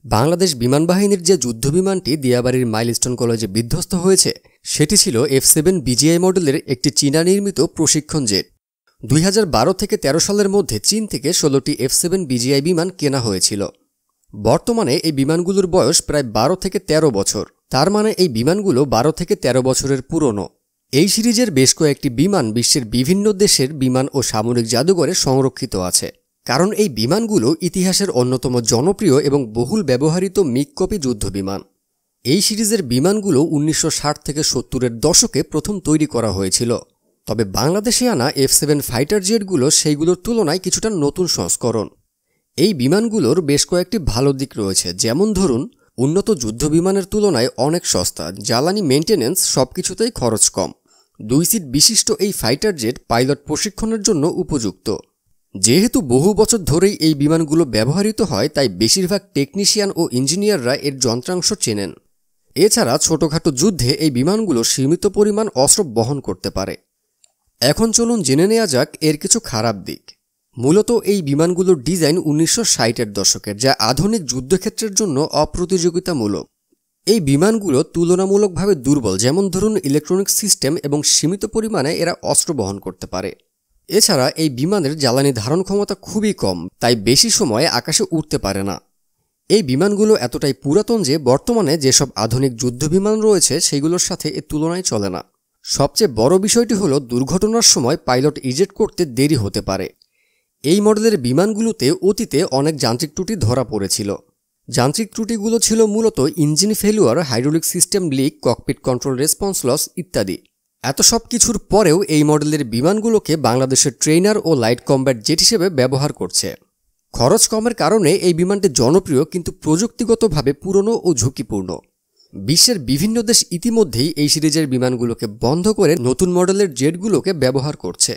বাংলাদেশ বিমান বাহিনীর যে যুদ্ধবিমানটি দিয়াবাড়ির মাইলস্টোন কলেজে বিধ্বস্ত হয়েছে সেটি ছিল F7 BGI মডেলের একটি চীনা নির্মিত প্রশিক্ষণ জেট। 2012 থেকে 13 সালের মধ্যে চীন থেকে 16টি F7 BGI বিমান কেনা হয়েছিল। বর্তমানে এই বিমানগুলোর বয়স প্রায় 12 থেকে 13 বছর। তার মানে এই বিমানগুলো 12 থেকে 13 বছরের পুরনো। এই সিরিজের বেশ কয়েকটি বিমান বিশ্বের বিভিন্ন দেশের বিমান ও সামরিক জাদুঘরে সংরক্ষিত আছে, কারণ এই বিমানগুলো ইতিহাসের অন্যতম জনপ্রিয় এবং বহুল ব্যবহৃত মিগ কপি যুদ্ধবিমান। এই সিরিজের বিমানগুলো 1960 থেকে 70-এর দশকে প্রথম তৈরি করা হয়েছিল, তবে বাংলাদেশে আনা F7 ফাইটার জেটগুলো সেইগুলোর তুলনায় কিছুটা নতুন সংস্করণ। এই বিমানগুলোর বেশ কয়েকটি ভালো দিক রয়েছে, যেমন ধরুন উন্নত যুদ্ধবিমানের তুলনায় অনেক সস্তা, জ্বালানি মেইনটেনেন্স সবকিছুতেই খরচ কম। 2 সিট বিশিষ্ট এই ফাইটার জেট পাইলট প্রশিক্ষণের জন্য উপযুক্ত। যেহেতু বহু বছর ধরেই এই বিমানগুলো ব্যবহৃত হয়, তাই বেশিরভাগ টেকনিশিয়ান ও ইঞ্জিনিয়াররা এর যন্ত্রাংশ চেনেন। এছাড়া ছোটখাটো যুদ্ধে এই বিমানগুলো সীমিত পরিমাণ অস্ত্র বহন করতে পারে। এখন চলুন জেনে নেওয়া যাক এর কিছু খারাপ দিক। মূলত এই বিমানগুলোর ডিজাইন 1960-এর দশকের, যা আধুনিক যুদ্ধক্ষেত্রের জন্য অপ্রতিযোগিতামূলক। এই বিমানগুলো তুলনামূলকভাবে দুর্বল, যেমন ধরুন ইলেকট্রনিক সিস্টেম, এবং সীমিত পরিমাণে এরা অস্ত্র বহন করতে পারে। এছাড়া এই বিমানের জ্বালানি ধারণ ক্ষমতা খুবই কম, তাই বেশি সময় আকাশে উড়তে পারে না। এই বিমানগুলো এতটাই পুরাতন যে বর্তমানে যেসব আধুনিক যুদ্ধবিমান রয়েছে সেগুলোর সাথে এর তুলনায় চলে না। সবচেয়ে বড় বিষয়টি হলো দুর্ঘটনার সময় পাইলট ইজেক্ট করতে দেরি হতে পারে। এই মডেলের বিমানগুলোতে অতীতে অনেক যান্ত্রিক ত্রুটি ধরা পড়েছিল। যান্ত্রিক ত্রুটিগুলো ছিল মূলত engine failure, hydraulic system leak, cockpit control response loss ইত্যাদি। এত সব কিছুর পরেও এই মডেলের বিমানগুলোকে বাংলাদেশের ট্রেনার ও লাইট কমব্যাট জেট হিসেবে ব্যবহার করছে। খরচ কমের কারণে এই বিমানটি জনপ্রিয়, কিন্তু প্রযুক্তিগতভাবে পুরনো ও ঝুঁকিপূর্ণ। বিশ্বের বিভিন্ন দেশ ইতিমধ্যেই এই সিরিজের বিমানগুলোকে বন্ধ করে নতুন মডেলের জেটগুলোকে ব্যবহার করছে।